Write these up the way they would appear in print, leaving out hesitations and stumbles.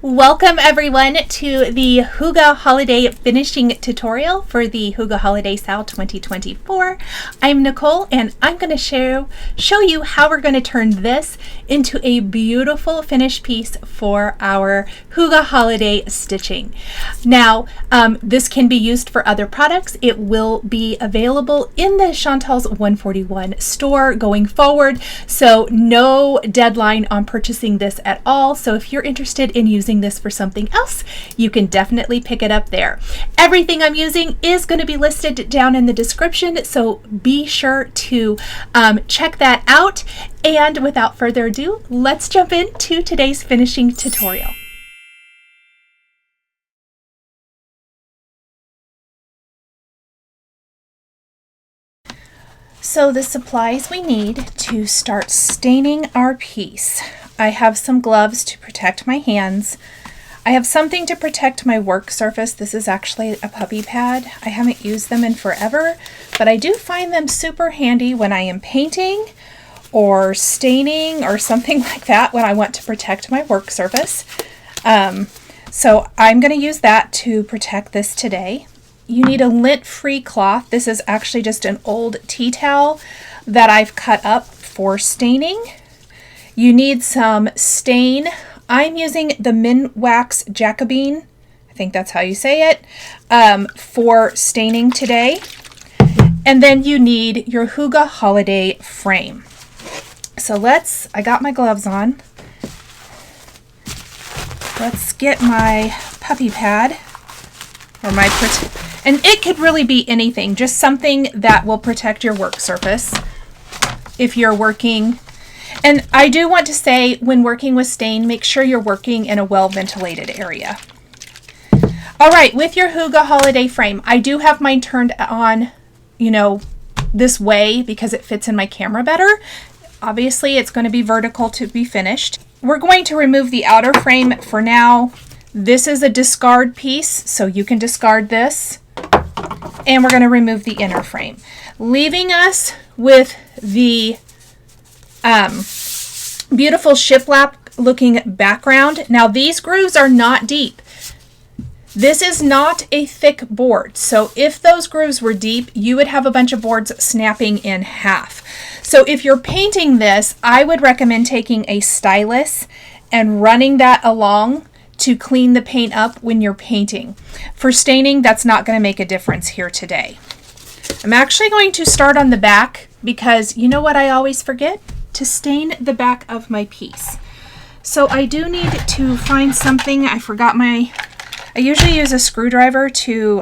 Welcome everyone to the Hygge Holiday Finishing tutorial for the Hygge Holiday Sampler 2024. I'm Nicole and I'm going to show you how we're going to turn this into a beautiful finished piece for our Hygge Holiday stitching. Now, this can be used for other products. It will be available in the Chantal's 141 store going forward, so no deadline on purchasing this at all. So if you're interested in using this for something else, you can definitely pick it up there. Everything I'm using is going to be listed down in the description, so be sure to check that out. And without further ado, let's jump into today's finishing tutorial. So the supplies we need to start staining our piece. I have some gloves to protect my hands. I have something to protect my work surface. This is actually a puppy pad. I haven't used them in forever, but I do find them super handy when I am painting or staining or something like that when I want to protect my work surface. So I'm going to use that to protect this today. You need a lint-free cloth. This is actually just an old tea towel that I've cut up for staining. You need some stain. I'm using the Minwax Jacobean, I think that's how you say it, for staining today. And then you need your Hygge Holiday frame. So I got my gloves on. Let's get my puppy pad, or and it could really be anything, just something that will protect your work surface if you're working. And I do want to say, when working with stain, make sure you're working in a well-ventilated area. All right, with your Hygge Holiday frame, I do have mine turned on, this way because it fits in my camera better. Obviously, it's going to be vertical to be finished. We're going to remove the outer frame for now. This is a discard piece, so you can discard this. And we're going to remove the inner frame, leaving us with the beautiful shiplap looking background. Now these grooves are not deep. This is not a thick board, so if those grooves were deep, you would have a bunch of boards snapping in half. So if you're painting this, I would recommend taking a stylus and running that along to clean the paint up when you're painting. For staining, that's not going to make a difference here today. I'm actually going to start on the back because you know what I always forget? To stain the back of my piece. So I do need to find something. I usually use a screwdriver to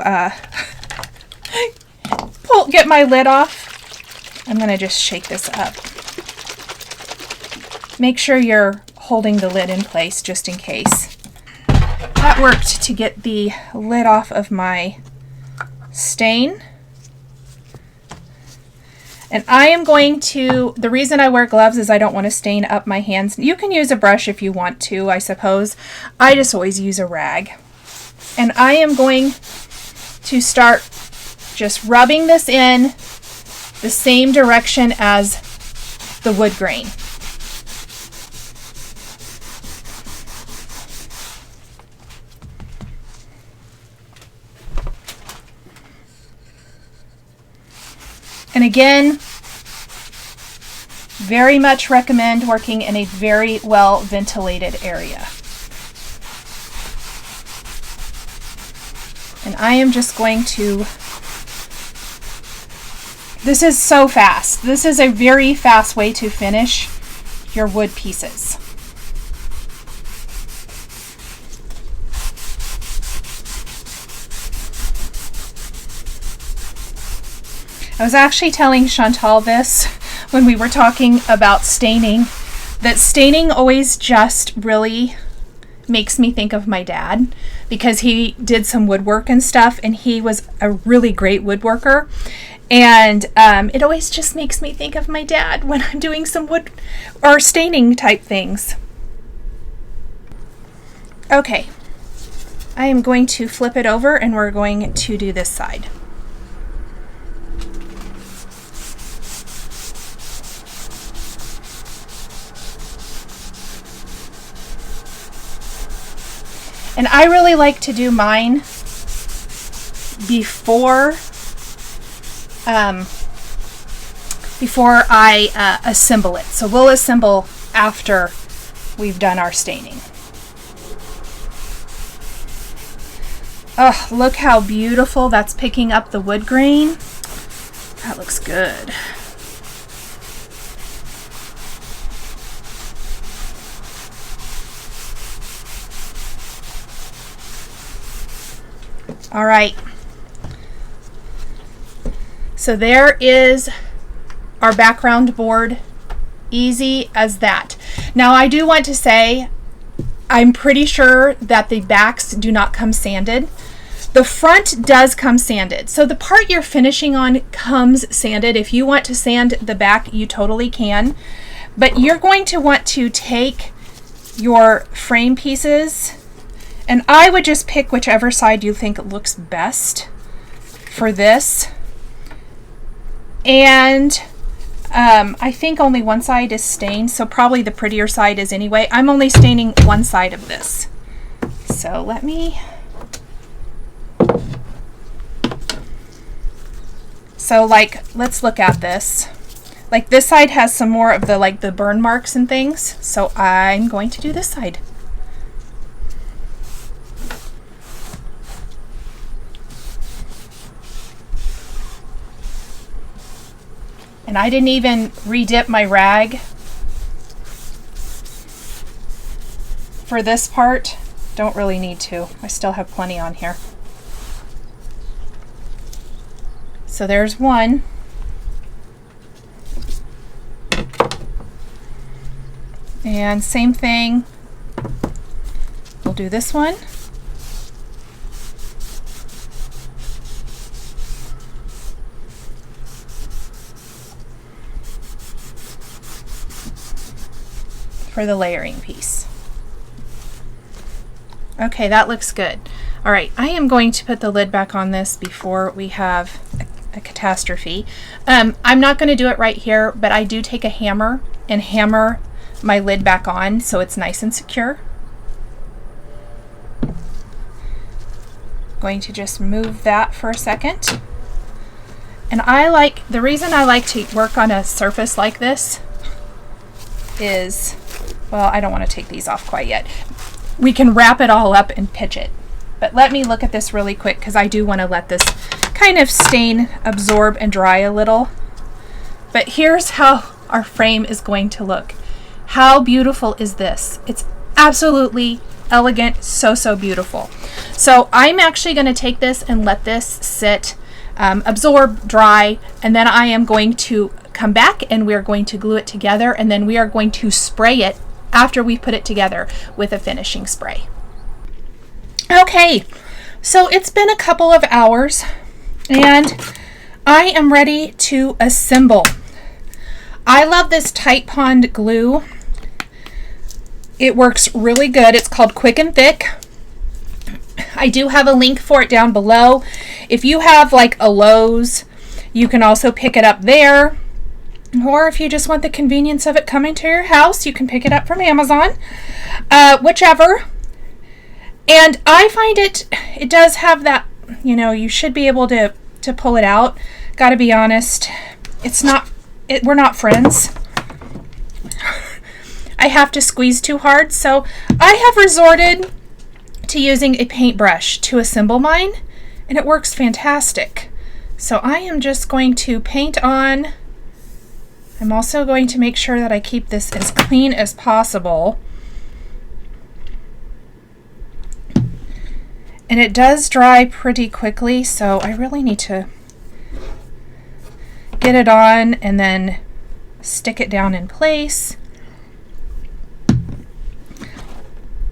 get my lid off. I'm going to just shake this up. Make sure you're holding the lid in place just in case. That worked to get the lid off of my stain. And I am going to, the reason I wear gloves is I don't want to stain up my hands. You can use a brush if you want to, I suppose. I just always use a rag. And I am going to start just rubbing this in the same direction as the wood grain. And again, very much recommend working in a very well ventilated area. And I am just going to, this is so fast. This is a very fast way to finish your wood pieces. I was actually telling Chantal this when we were talking about staining, that staining always just really makes me think of my dad because he did some woodwork and stuff and he was a really great woodworker. And it always just makes me think of my dad when I'm doing some wood or staining type things. Okay, I am going to flip it over and we're going to do this side. And I really like to do mine before I assemble it. So we'll assemble after we've done our staining. Oh, look how beautiful that's picking up the wood grain. That looks good. All right. So there is our background board. Easy as that. Now I do want to say, I'm pretty sure that the backs do not come sanded. The front does come sanded. So the part you're finishing on comes sanded. If you want to sand the back, you totally can. But you're going to want to take your frame pieces, and I would just pick whichever side you think looks best for this. And I think only one side is stained, so probably the prettier side is anyway. I'm only staining one side of this. So let me... So like, let's look at this. Like this side has some more of the burn marks and things. So I'm going to do this side. And I didn't even re-dip my rag for this part. Don't really need to. I still have plenty on here. So there's one. And same thing. We'll do this one. For the layering piece. Okay, that looks good. All right, I am going to put the lid back on this before we have a catastrophe. I'm not going to do it right here, but I do take a hammer and hammer my lid back on so it's nice and secure. Going to just move that for a second. And the reason I like to work on a surface like this is, well, I don't want to take these off quite yet. We can wrap it all up and pitch it. But let me look at this really quick because I do want to let this kind of stain absorb and dry a little. But here's how our frame is going to look. How beautiful is this? It's absolutely elegant, so beautiful. So I'm actually going to take this and let this sit, absorb, dry, and then I am going to come back and we're going to glue it together, and then we are going to spray it after we put it together with a finishing spray. Okay, so it's been a couple of hours and I am ready to assemble. I love this Tight Pond glue. It works really good. It's called Quick and Thick. I do have a link for it down below. If you have like a Lowe's, you can also pick it up there. Or if you just want the convenience of it coming to your house, you can pick it up from Amazon. Whichever. And I find it does have that, you know, you should be able to pull it out. Gotta be honest, we're not friends. I have to squeeze too hard, so I have resorted to using a paintbrush to assemble mine, and it works fantastic. So I am just going to paint on. I'm also going to make sure that I keep this as clean as possible. And it does dry pretty quickly, so I really need to get it on and then stick it down in place.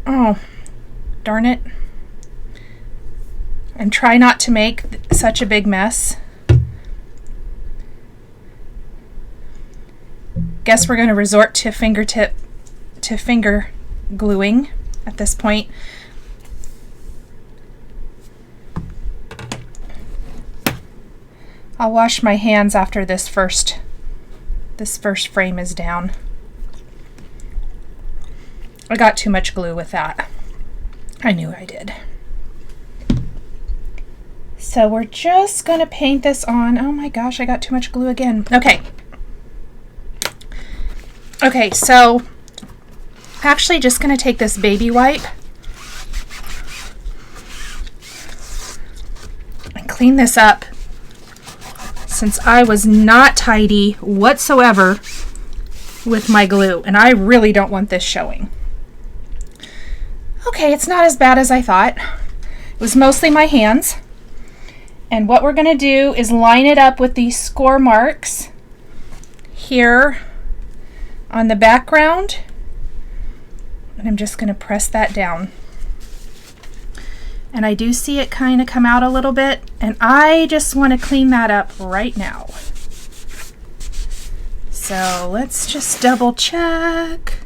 Oh, darn it. And try not to make such a big mess. Guess we're going to resort to finger gluing at this point. I'll wash my hands after this first frame is down. I got too much glue with that. I knew I did. So we're just going to paint this on. Oh my gosh, I got too much glue again. Okay. Okay, so actually just going to take this baby wipe and clean this up, since I was not tidy whatsoever with my glue, and I really don't want this showing. Okay, it's not as bad as I thought. It was mostly my hands. And what we're going to do is line it up with these score marks here on the background. And I'm just going to press that down. And I do see it kind of come out a little bit, and I just want to clean that up right now. So let's just double check.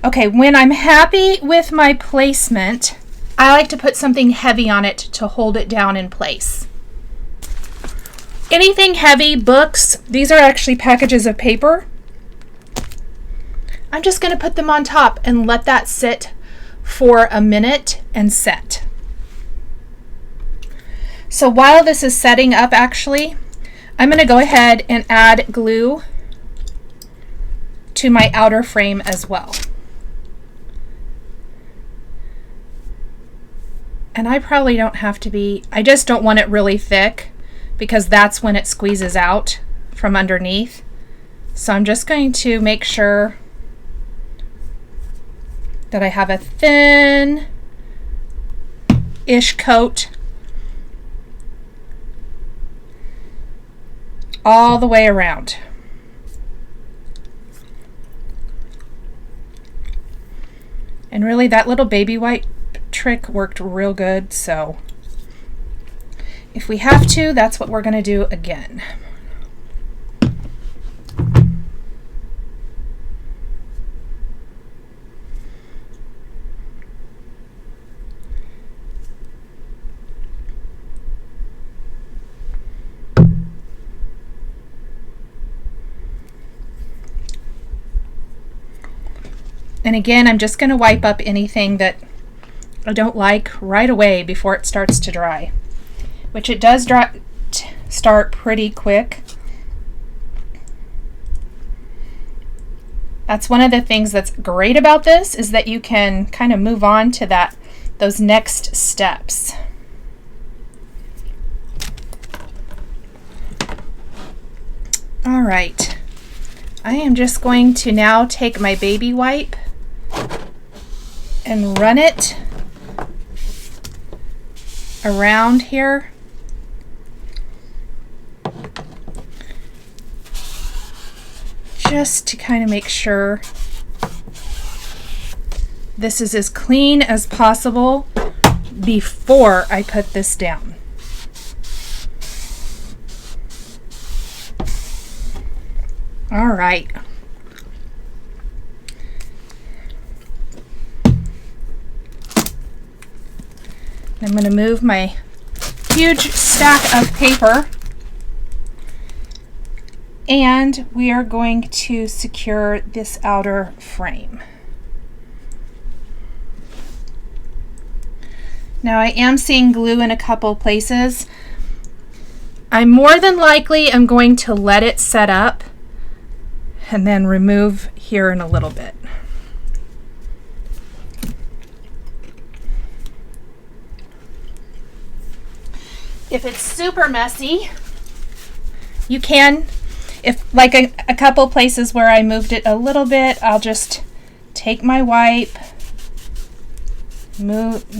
Okay, when I'm happy with my placement, I like to put something heavy on it to hold it down in place. Anything heavy, books, these are actually packages of paper. I'm just going to put them on top and let that sit for a minute and set. So while this is setting up, actually, I'm going to go ahead and add glue to my outer frame as well. And I probably don't have to be, I just don't want it really thick, because that's when it squeezes out from underneath. So I'm just going to make sure that I have a thin-ish coat all the way around. And really, that little baby wipe trick worked real good, so if we have to, that's what we're going to do again. And again, I'm just going to wipe up anything that I don't like right away before it starts to dry, which it does start pretty quick. That's one of the things that's great about this, is that you can kind of move on to those next steps. All right, I am just going to now take my baby wipe and run it around here. Just to kind of make sure this is as clean as possible before I put this down. All right. I'm going to move my huge stack of paper, and we are going to secure this outer frame. Now I am seeing glue in a couple places. I more than likely am going to let it set up and then remove here in a little bit. If it's super messy, you can, if like a couple places where I moved it a little bit, I'll just take my wipe,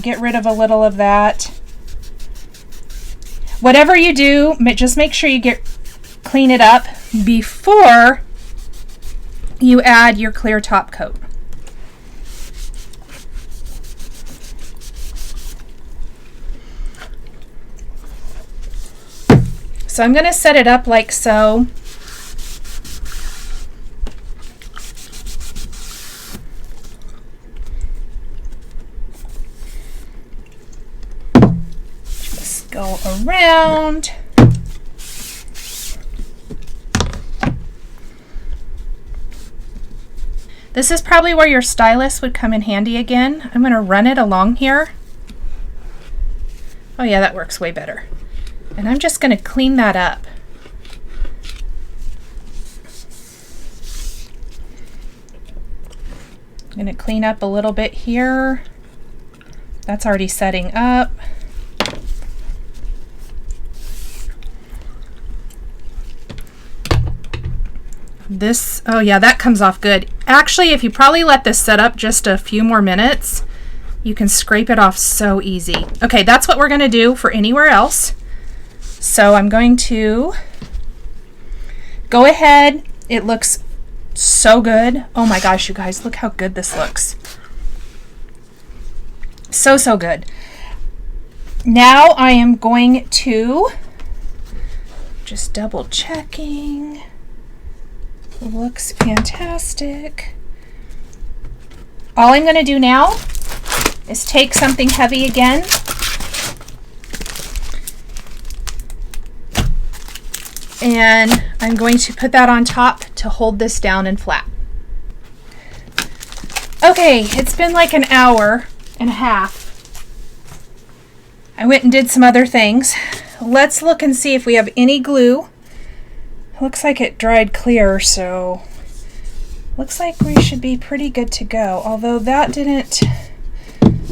get rid of a little of that. Whatever you do, just make sure you clean it up before you add your clear top coat. So I'm going to set it up like so. Just go around. This is probably where your stylus would come in handy again. I'm going to run it along here. Oh yeah, that works way better. And I'm just going to clean that up. I'm going to clean up a little bit here. That's already setting up. This, oh yeah, that comes off good. Actually, if you probably let this set up just a few more minutes, you can scrape it off so easy. Okay, that's what we're going to do for anywhere else. So I'm going to go ahead. It looks so good. Oh my gosh, you guys, look how good this looks. So, so good. Now I am going to just double checking. Looks fantastic. All I'm going to do now is take something heavy again and I'm going to put that on top to hold this down and flat. Okay, it's been like an hour and a half. I went and did some other things. Let's look and see if we have any glue. Looks like it dried clear, so looks like we should be pretty good to go. Although that didn't,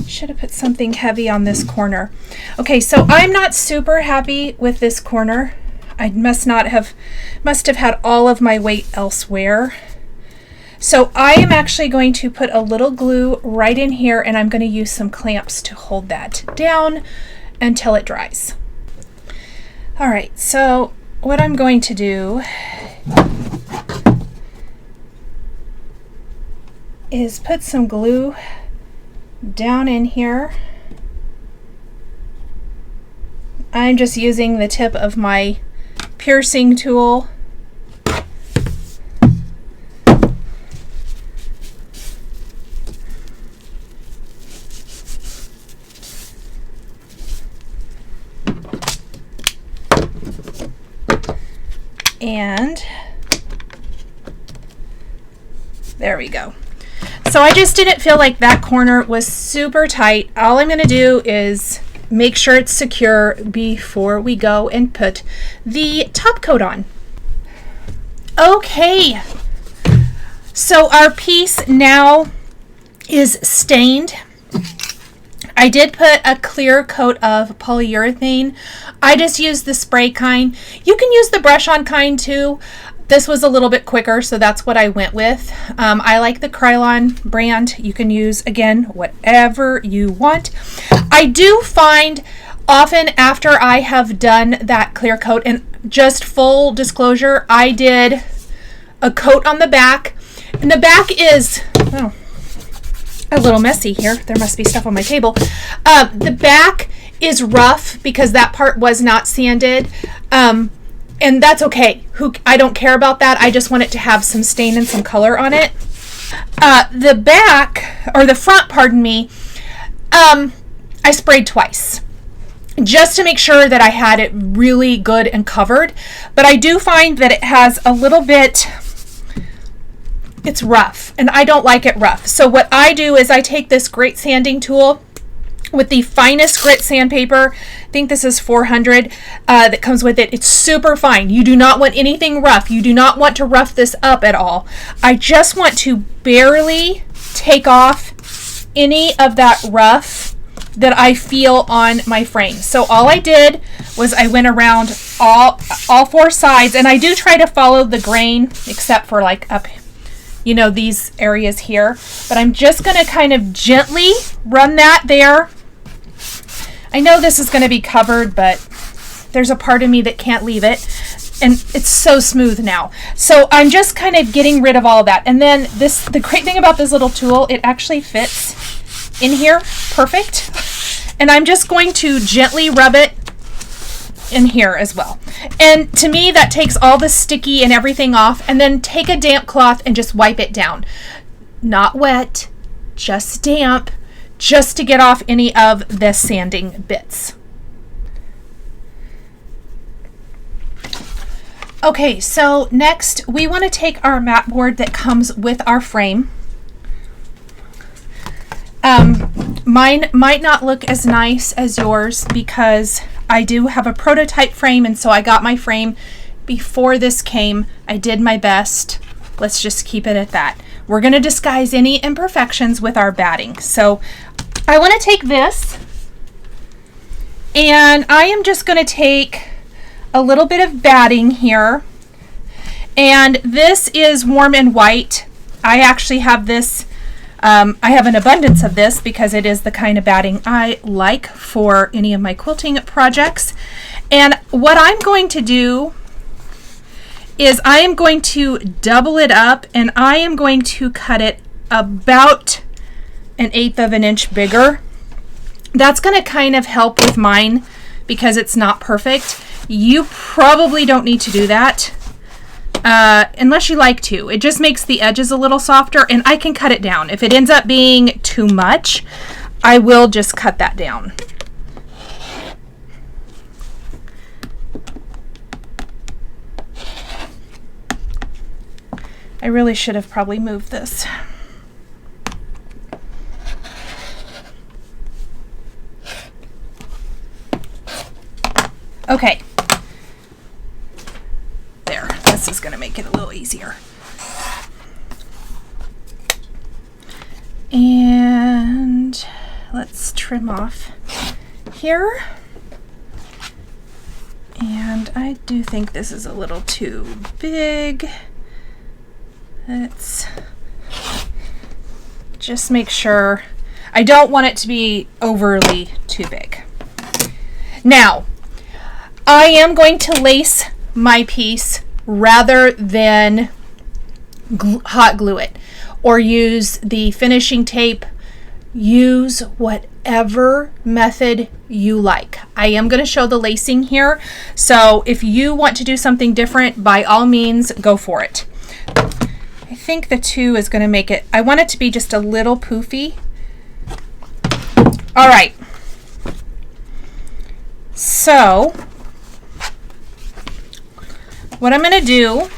should have put something heavy on this corner. Okay, so I'm not super happy with this corner. I must have had all of my weight elsewhere. So I am actually going to put a little glue right in here, and I'm going to use some clamps to hold that down until it dries. All right, so what I'm going to do is put some glue down in here. I'm just using the tip of my piercing tool. And there we go. So I just didn't feel like that corner was super tight. All I'm going to do is make sure it's secure before we go and put the top coat on. Okay, so our piece now is stained. I did put a clear coat of polyurethane. I just used the spray kind. You can use the brush on kind too. This was a little bit quicker, so that's what I went with. I like the Krylon brand. You can use, again, whatever you want. I do find often after I have done that clear coat, and just full disclosure, I did a coat on the back, and the back is, oh, a little messy here. There must be stuff on my table. The back is rough because that part was not sanded. And that's okay. I don't care about that. I just want it to have some stain and some color on it. The back, or the front, pardon me, I sprayed twice just to make sure that I had it really good and covered. But I do find that it has a little bit, it's rough, and I don't like it rough. So what I do is I take this grit sanding tool with the finest grit sandpaper. I think this is 400 that comes with it. It's super fine. You do not want anything rough. You do not want to rough this up at all. I just want to barely take off any of that rough that I feel on my frame. So all I did was I went around all four sides, and I do try to follow the grain except for like up, you know, these areas here. But I'm just going to kind of gently run that there. I know this is going to be covered, but there's a part of me that can't leave it. And it's so smooth now. So I'm just kind of getting rid of all of that. And then the great thing about this little tool, it actually fits in here perfect. And I'm just going to gently rub it in here as well. And to me, that takes all the sticky and everything off. And then take a damp cloth and just wipe it down. Not wet, just damp, just to get off any of the sanding bits. Okay, so next we want to take our mat board that comes with our frame, Mine might not look as nice as yours because I do have a prototype frame, and so I got my frame before this came. I did my best. Let's just keep it at that. We're going to disguise any imperfections with our batting. So I want to take this, and I am just going to take a little bit of batting here. And this is warm and white. I actually have this, I have an abundance of this because it is the kind of batting I like for any of my quilting projects. And what I'm going to do is I am going to double it up, and I am going to cut it about 1/8 of an inch bigger. That's going to kind of help with mine because it's not perfect. You probably don't need to do that unless you like to. It just makes the edges a little softer, and I can cut it down. If it ends up being too much, I will just cut that down. I really should have probably moved this. Okay. There. This is going to make it a little easier. And let's trim off here. And I do think this is a little too big. Let's just make sure. I don't want it to be overly too big. Now, I am going to lace my piece rather than hot glue it or use the finishing tape. Use whatever method you like. I am going to show the lacing here, so if you want to do something different, by all means, go for it. I think the 2 is going to make it, I want it to be just a little poofy. All right. So, what I'm going to do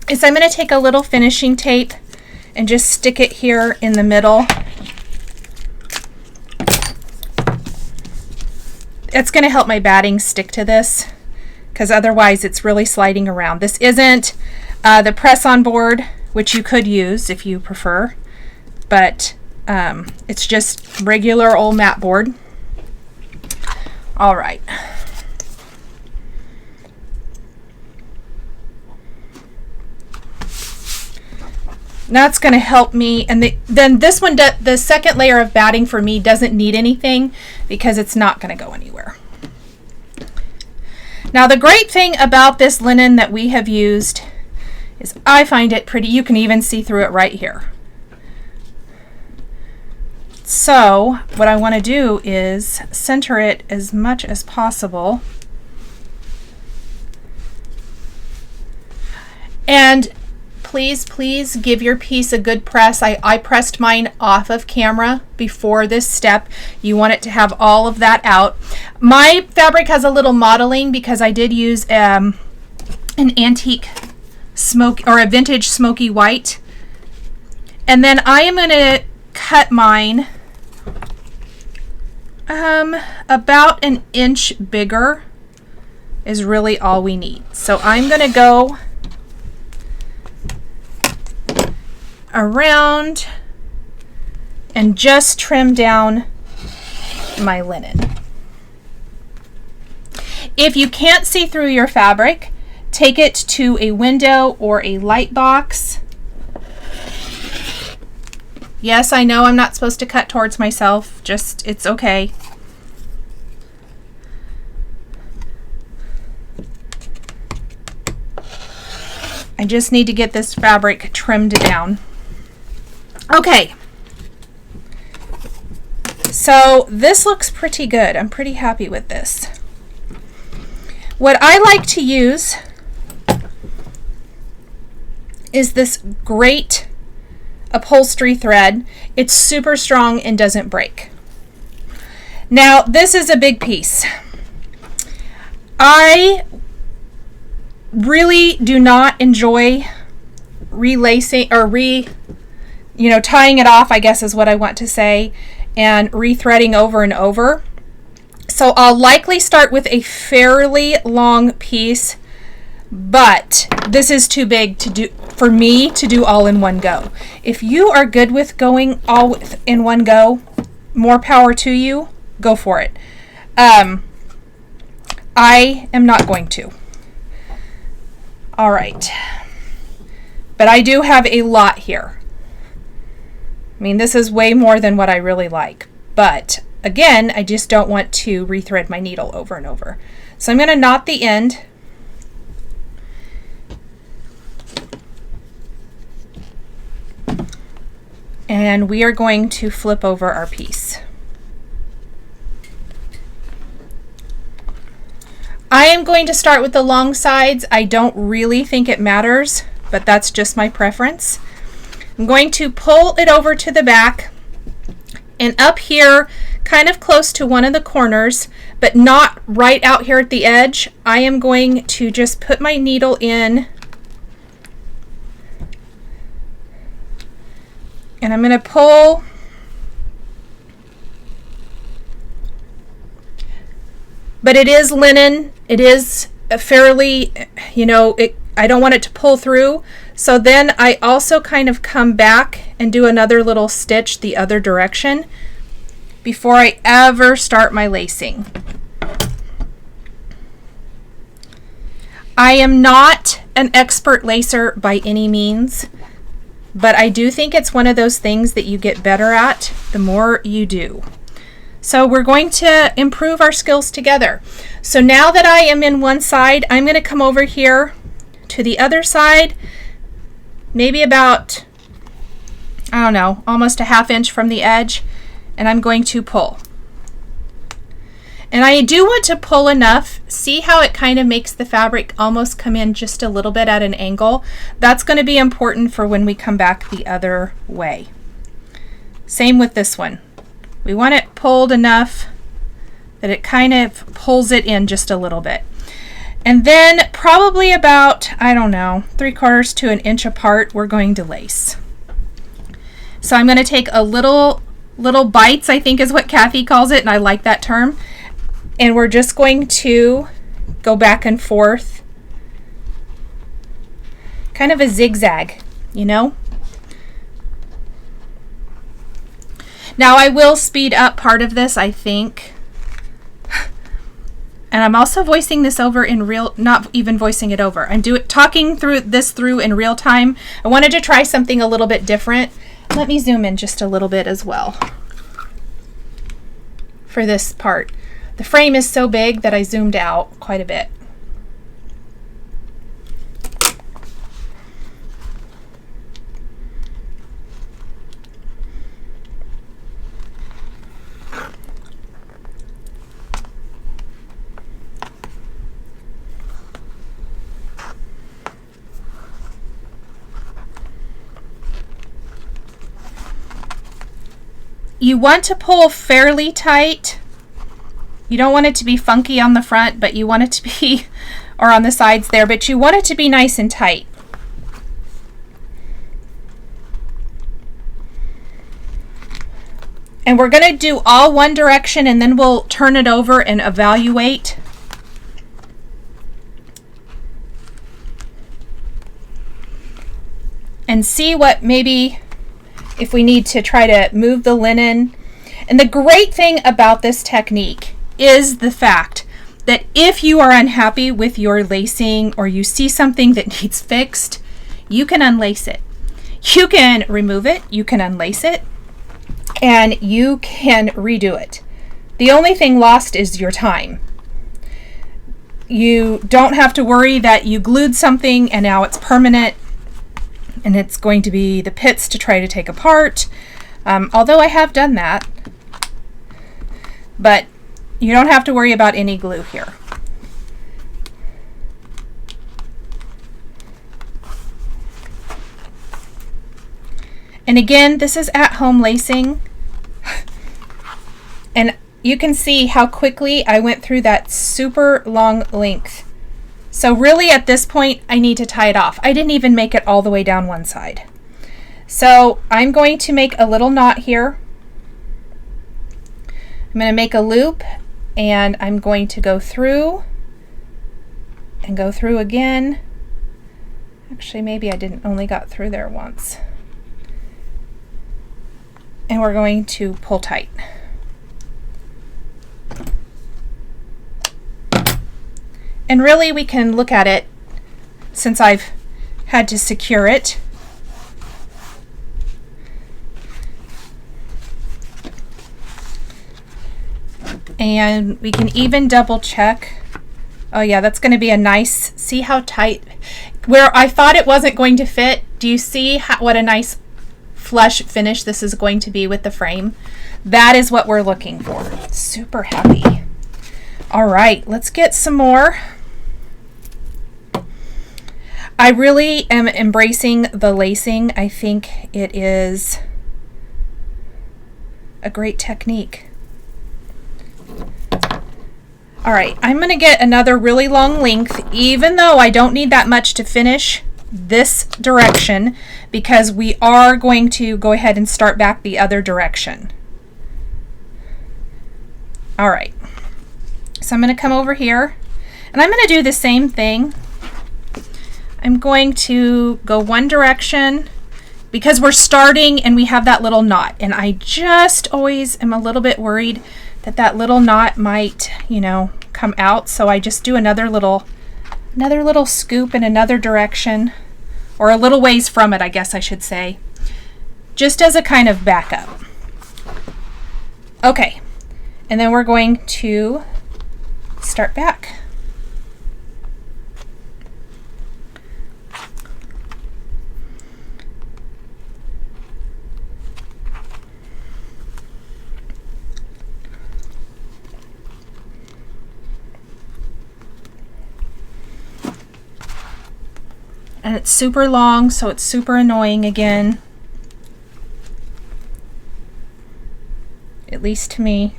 is I'm going to take a little finishing tape and just stick it here in the middle. It's going to help my batting stick to this, because otherwise it's really sliding around. This isn't the press-on board, which you could use if you prefer, but it's just regular old mat board. All right. That's going to help me, and then this one, the second layer of batting for me doesn't need anything because it's not going to go anywhere. Now the great thing about this linen that we have used is I find it pretty. You can even see through it right here. So what I want to do is center it as much as possible. And please give your piece a good press. I pressed mine off of camera before this step. You want it to have all of that out. My fabric has a little modeling because I did use an antique smoke or a vintage smoky white. And then I am going to cut mine about 1 inch bigger is really all we need. So I'm going to go around and just trim down my linen. If you can't see through your fabric, take it to a window or a light box. Yes, I know I'm not supposed to cut towards myself, just it's okay. I just need to get this fabric trimmed down. Okay, so this looks pretty good. I'm pretty happy with this. What I like to use is this great upholstery thread. It's super strong and doesn't break. Now this is a big piece. I really do not enjoy relacing or you know, tying it off, I guess is what I want to say, and rethreading over and over. So I'll likely start with a fairly long piece, but this is too big to do for me to do all in one go. If you are good with going all in one go, more power to you, go for it. I am not going to. All right. But I do have a lot here. I mean, this is way more than what I really like. But again, I just don't want to rethread my needle over and over. So I'm going to knot the end. And we are going to flip over our piece. I am going to start with the long sides. I don't really think it matters, but that's just my preference. I'm going to pull it over to the back, and up here, kind of close to one of the corners, but not right out here at the edge, I am going to just put my needle in, and I'm going to pull but it is linen. It is a fairly, you know, I don't want it to pull through. So then I also kind of come back and do another little stitch the other direction before I ever start my lacing. I am not an expert lacer by any means, but I do think it's one of those things that you get better at the more you do. So we're going to improve our skills together. So now that I am in one side, I'm going to come over here to the other side, maybe about, I don't know, almost a ½ inch from the edge, and I'm going to pull. And I do want to pull enough. See how it kind of makes the fabric almost come in just a little bit at an angle? That's going to be important for when we come back the other way. Same with this one. We want it pulled enough that it kind of pulls it in just a little bit. And then probably about, I don't know, 3/4 to an inch apart, we're going to lace. So I'm going to take a little bites, I think is what Kathy calls it, and I like that term. And we're just going to go back and forth, kind of a zigzag, you know? Now I will speed up part of this, I think. And I'm also voicing this over in real, not even voicing it over. I'm talking through this in real time. I wanted to try something a little bit different. Let me zoom in just a little bit as well for this part. The frame is so big that I zoomed out quite a bit. You want to pull fairly tight. You don't want it to be funky on the front, but you want it to be, or on the sides there, but you want it to be nice and tight. And we're going to do all one direction, and then we'll turn it over and evaluate. And see what maybe, if we need to try to move the linen. And the great thing about this technique is the fact that if you are unhappy with your lacing or you see something that needs fixed, you can unlace it. You can remove it, you can unlace it, and you can redo it. The only thing lost is your time. You don't have to worry that you glued something and now it's permanent and it's going to be the pits to try to take apart. Although I have done that, but you don't have to worry about any glue here. And again, this is at-home lacing. And you can see how quickly I went through that super long length. So really at this point, I need to tie it off. I didn't even make it all the way down one side. So I'm going to make a little knot here. I'm going to make a loop, and I'm going to go through and go through again. Actually, maybe I didn't only got through there once. And we're going to pull tight. And really we can look at it, since I've had to secure it. And we can even double check. Oh yeah, that's going to be a nice, see how tight, where I thought it wasn't going to fit. Do you see what a nice flush finish this is going to be with the frame? That is what we're looking for. Super happy. All right, let's get some more. I really am embracing the lacing. I think it is a great technique. All right, I'm going to get another really long length, even though I don't need that much to finish this direction, because we are going to go ahead and start back the other direction. All right, so I'm going to come over here, and I'm going to do the same thing. I'm going to go one direction because we're starting and we have that little knot, and I just always am a little bit worried that that little knot might, you know, come out. So I just do another little scoop in another direction, or a little ways from it, I guess I should say, just as a kind of backup. Okay, and then we're going to start back. And it's super long, so it's super annoying again. At least to me.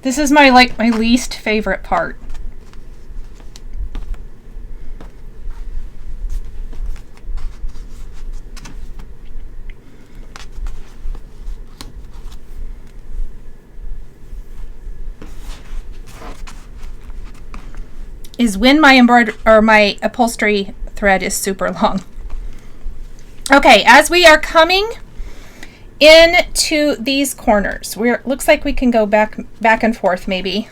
This is my least favorite part. Is when my my upholstery thread is super long. Okay, as we are coming into these corners, looks like we can go back and forth maybe.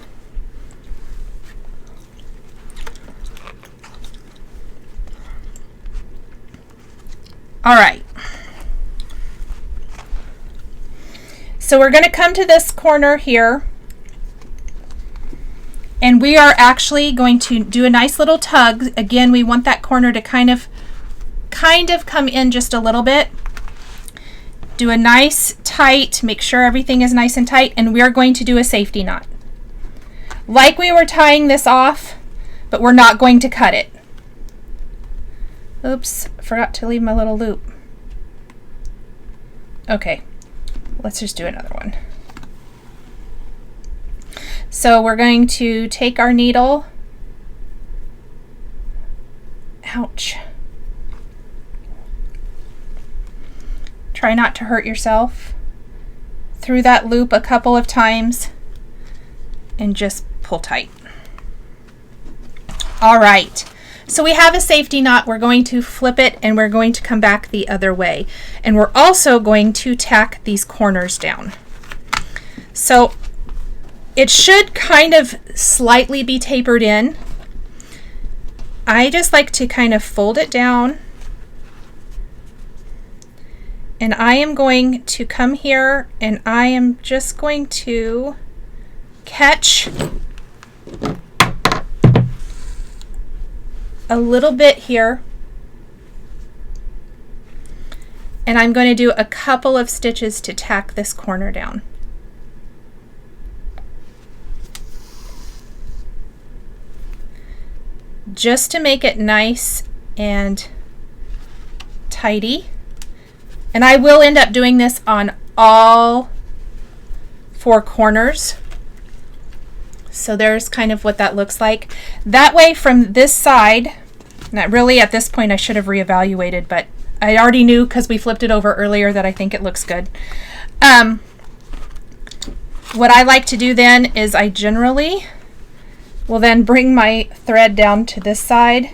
All right. So we're going to come to this corner here. And we are actually going to do a nice little tug. Again, we want that corner to kind of come in just a little bit. Do a nice tight, make sure everything is nice and tight, and we are going to do a safety knot. Like we were tying this off, but we're not going to cut it. Oops, forgot to leave my little loop. Okay, let's just do another one. So we're going to take our needle, ouch, try not to hurt yourself, through that loop a couple of times, and just pull tight. All right, so we have a safety knot. We're going to flip it and we're going to come back the other way. And we're also going to tack these corners down. So it should kind of slightly be tapered in. I just like to kind of fold it down. And I am going to come here and I am just going to catch a little bit here. And I'm going to do a couple of stitches to tack this corner down. Just to make it nice and tidy. And I will end up doing this on all four corners. So there's kind of what that looks like. That way from this side, Not really, at this point I should have reevaluated, but I already knew because we flipped it over earlier that I think it looks good. What I like to do then is I generally will then bring my thread down to this side.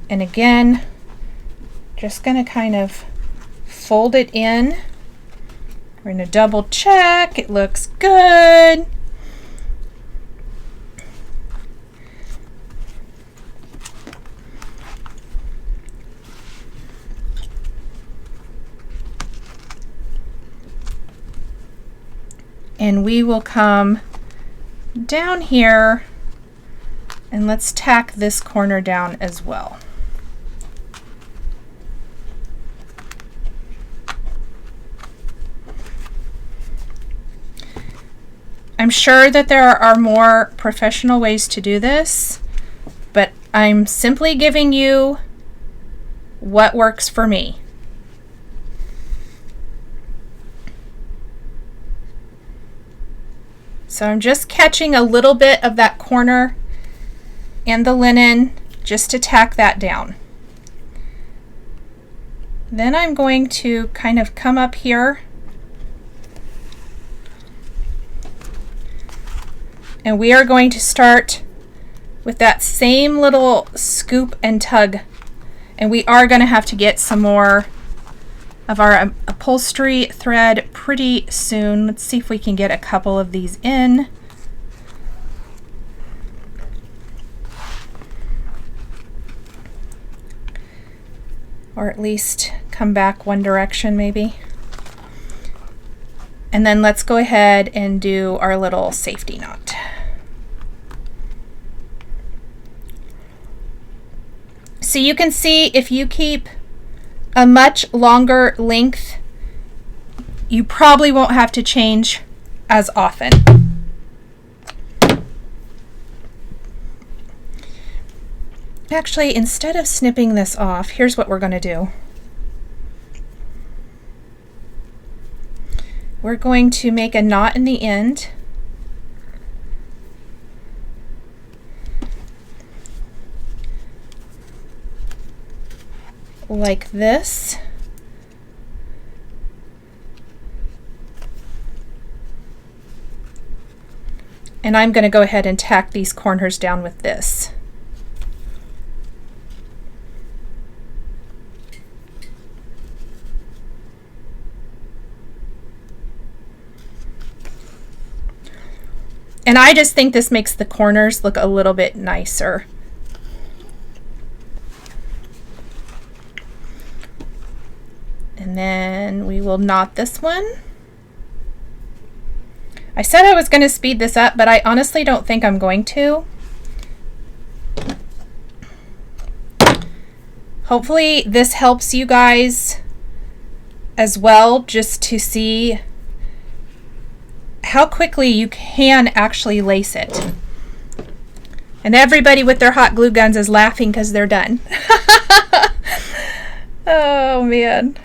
And again, just going to kind of fold it in. We're going to double check. It looks good. And we will come down here and let's tack this corner down as well. I'm sure that there are more professional ways to do this, but I'm simply giving you what works for me. So I'm just catching a little bit of that corner and the linen just to tack that down. Then I'm going to kind of come up here and we are going to start with that same little scoop and tug, and we are going to have to get some more of our upholstery thread pretty soon. Let's see if we can get a couple of these in. Or at least come back one direction maybe. And then let's go ahead and do our little safety knot. So you can see if you keep a much longer length, you probably won't have to change as often. Actually, instead of snipping this off, here's what we're going to do. We're going to make a knot in the end. Like this. And I'm going to go ahead and tack these corners down with this. And I just think this makes the corners look a little bit nicer. And then we will knot this one. I said I was going to speed this up, but I honestly don't think I'm going to. Hopefully this helps you guys as well, just to see how quickly you can actually lace it. And everybody with their hot glue guns is laughing because they're done. Oh man.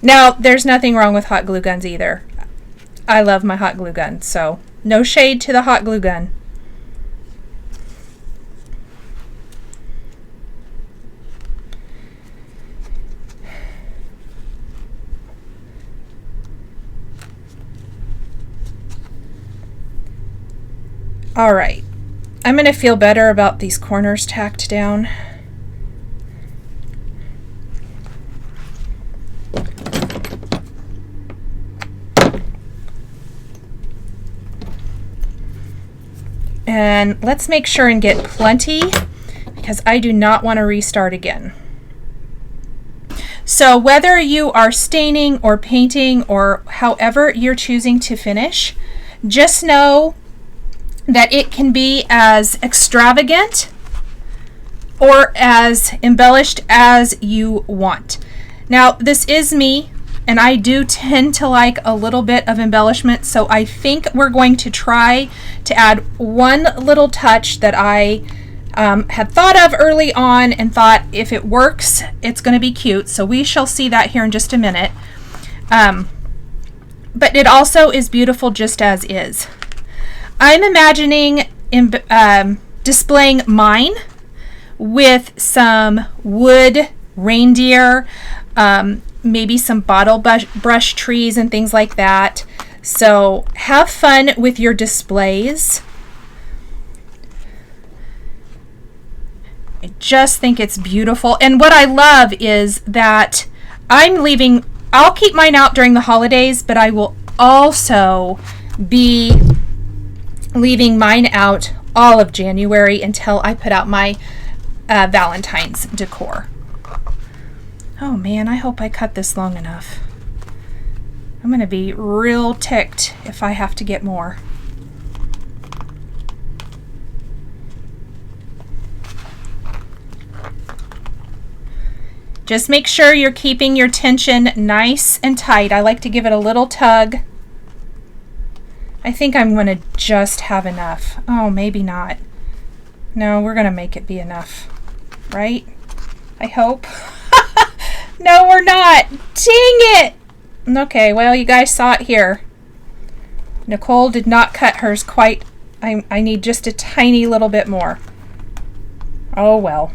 Now, there's nothing wrong with hot glue guns either. I love my hot glue gun, so no shade to the hot glue gun. All right, I'm going to feel better about these corners tacked down. And let's make sure and get plenty, because I do not want to restart again. So whether you are staining or painting or however you're choosing to finish, just know that it can be as extravagant or as embellished as you want. Now, this is me, and I do tend to like a little bit of embellishment, so I think we're going to try to add one little touch that I had thought of early on and thought if it works, it's going to be cute. So we shall see that here in just a minute. But it also is beautiful just as is. I'm imagining displaying mine with some wood reindeer, maybe some bottle brush trees and things like that. So have fun with your displays. I just think it's beautiful. And what I love is that I'll keep mine out during the holidays, but I will also be leaving mine out all of January until I put out my Valentine's decor. Oh man, I hope I cut this long enough. I'm going to be real ticked if I have to get more. Just make sure you're keeping your tension nice and tight. I like to give it a little tug. I think I'm going to just have enough. Oh, maybe not. No, we're going to make it be enough, right? I hope. No, we're not. Dang it. Okay, well, you guys saw it here. Nicole did not cut hers quite. I need just a tiny little bit more. Oh, well.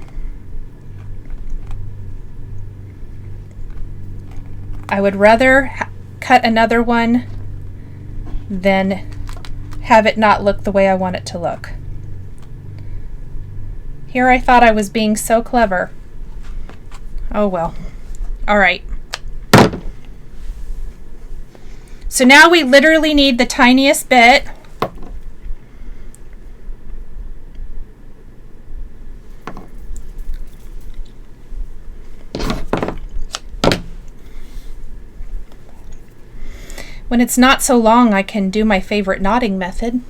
I would rather cut another one than have it not look the way I want it to look. Here I thought I was being so clever. Oh well. All right. So now we literally need the tiniest bit. When it's not so long, I can do my favorite knotting method.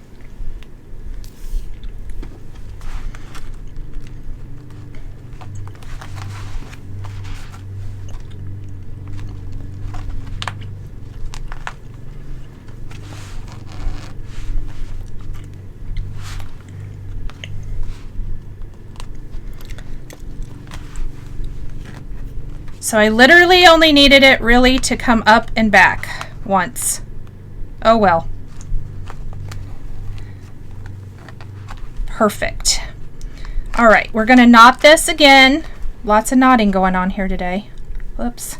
So I literally only needed it really to come up and back once. Oh well. Perfect. All right, we're going to knot this again. Lots of knotting going on here today. Whoops.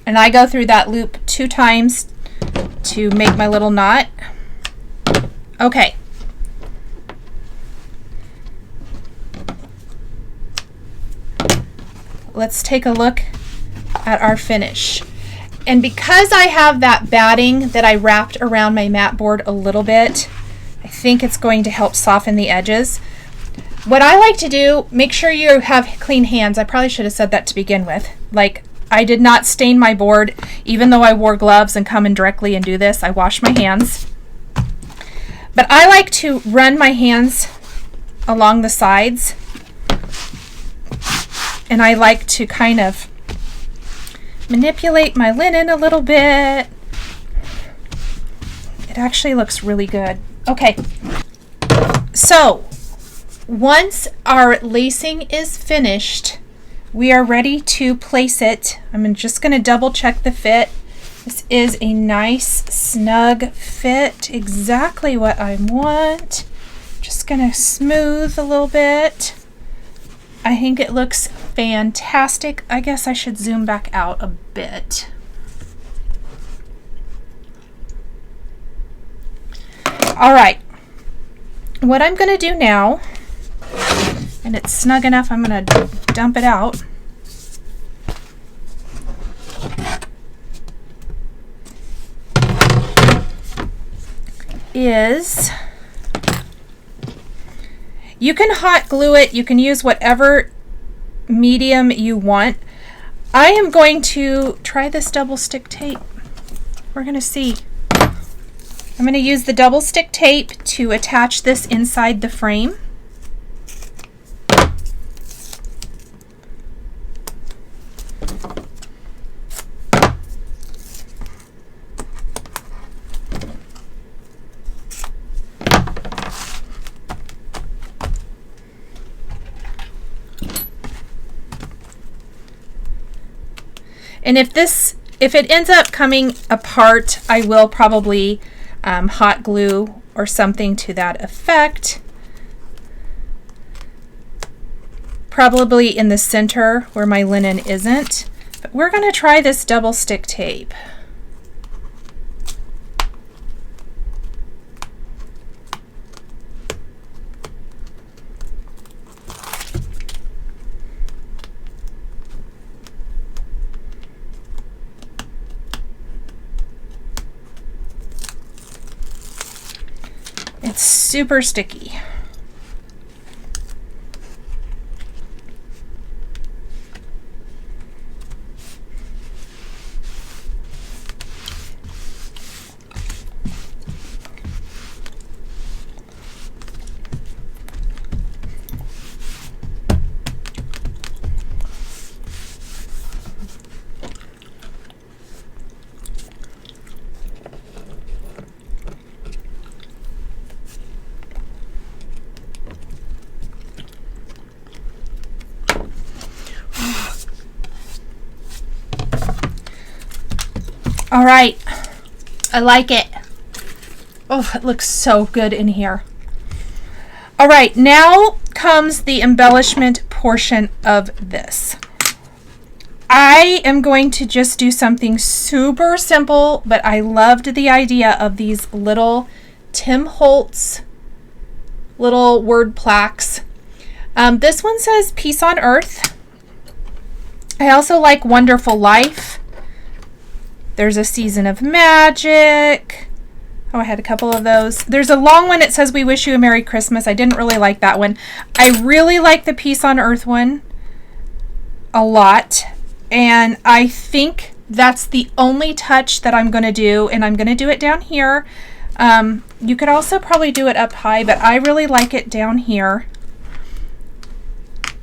And I go through that loop 2 times to make my little knot. Okay. Let's take a look at our finish. And because I have that batting that I wrapped around my mat board a little bit, I think it's going to help soften the edges. What I like to do, make sure you have clean hands. I probably should have said that to begin with. Like, I did not stain my board, even though I wore gloves and come in directly and do this. I wash my hands. But I like to run my hands along the sides, and I like to kind of manipulate my linen a little bit. It actually looks really good. Okay, so once our lacing is finished, we are ready to place it. I'm just going to double check the fit. This is a nice snug fit, exactly what I want. Just going to smooth a little bit. I think it looks fantastic. I guess I should zoom back out a bit. All right, what I'm going to do now, and it's snug enough, I'm going to dump it out. Is you can hot glue it, you can use whatever medium you want. I am going to try this double stick tape. We're going to see. I'm going to use the double stick tape to attach this inside the frame. And if it ends up coming apart, I will probably hot glue or something to that effect. Probably in the center where my linen isn't. But we're going to try this double stick tape. It's super sticky. All right, I like it. Oh, it looks so good in here. All right, now comes the embellishment portion of this. I am going to just do something super simple, but I loved the idea of these little Tim Holtz little word plaques. This one says Peace on Earth. I also like Wonderful Life. There's a Season of Magic. Oh, I had a couple of those. There's a long one that says We Wish You a Merry Christmas. I didn't really like that one. I really like the Peace on Earth one a lot. And I think that's the only touch that I'm going to do. And I'm going to do it down here. You could also probably do it up high, but I really like it down here.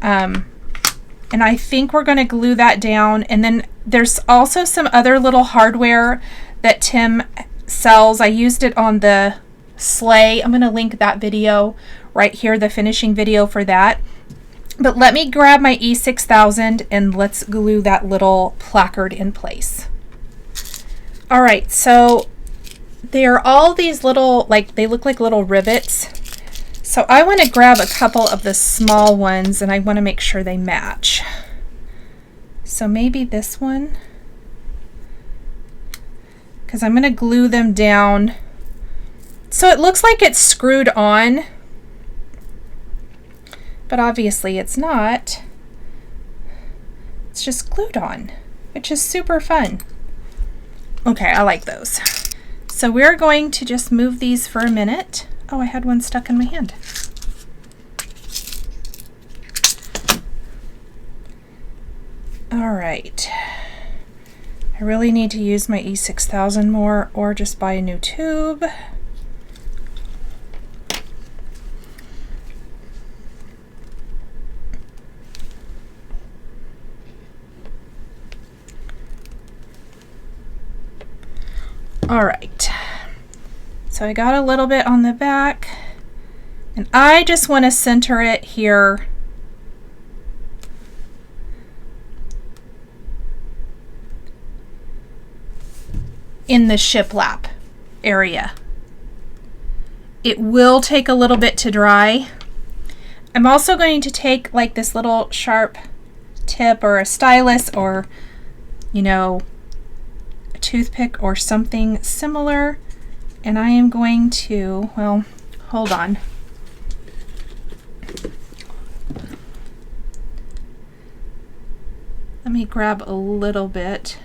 And I think we're going to glue that down. And then there's also some other little hardware that Tim sells. I used it on the sleigh. I'm going to link that video right here, the finishing video for that. But let me grab my E6000 and let's glue that little placard in place. All right, so they are all these little, like, they look like little rivets. So I want to grab a couple of the small ones and I want to make sure they match. So maybe this one, because I'm going to glue them down. So it looks like it's screwed on, but obviously it's not. It's just glued on, which is super fun. Okay, I like those. So we're going to just move these for a minute. Oh, I had one stuck in my hand. All right. I really need to use my E6000 more or just buy a new tube. All right. So I got a little bit on the back and I just want to center it here. In the shiplap area. It will take a little bit to dry. I'm also going to take like this little sharp tip or a stylus or, you know, a toothpick or something similar. And I am going to, well, hold on. Let me grab a little bit.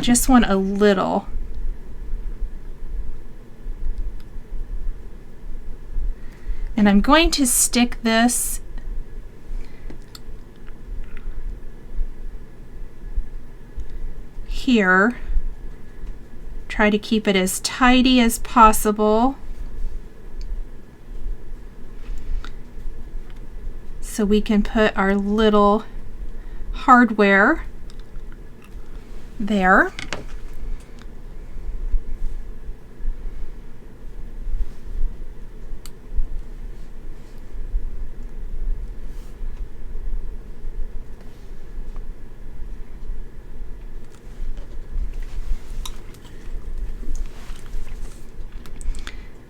Just want a little. And I'm going to stick this here. Try to keep it as tidy as possible so we can put our little hardware there.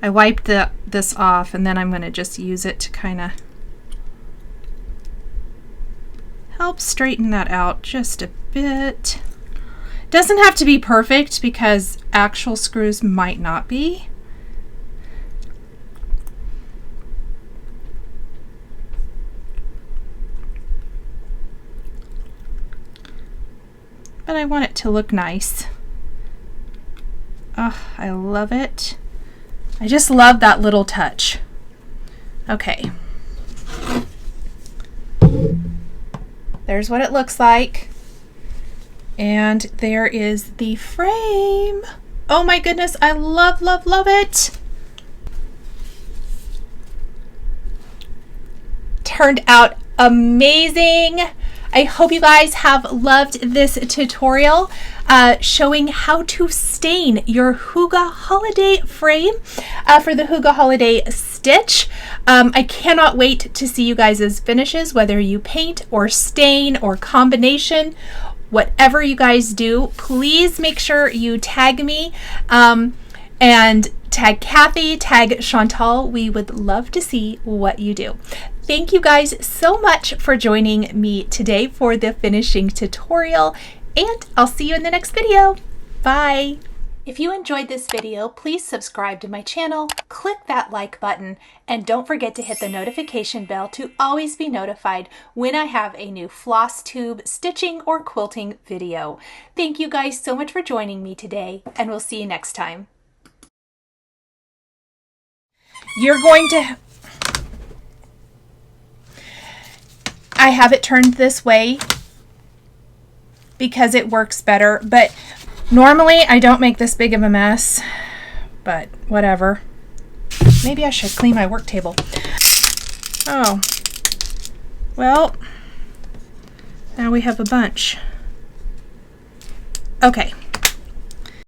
I wiped this off, and then I'm going to just use it to kind of help straighten that out just a bit. Doesn't have to be perfect because actual screws might not be. But I want it to look nice. Oh, I love it. I just love that little touch. Okay. There's what it looks like. And there is the frame. Oh my goodness, I love, love, love it. Turned out amazing. I hope you guys have loved this tutorial showing how to stain your Hygge Holiday frame for the Hygge Holiday stitch. I cannot wait to see you guys' finishes, whether you paint or stain or combination. Whatever you guys do, please make sure you tag me and tag Kathy, tag Chantal. We would love to see what you do. Thank you guys so much for joining me today for the finishing tutorial, and I'll see you in the next video. Bye. If you enjoyed this video, please subscribe to my channel, click that like button, and don't forget to hit the notification bell to always be notified when I have a new Flosstube stitching or quilting video. Thank you guys so much for joining me today, and we'll see you next time. You're going to... I have it turned this way because it works better, but normally I don't make this big of a mess, but whatever. Maybe I should clean my work table. Oh, well, now we have a bunch. Okay.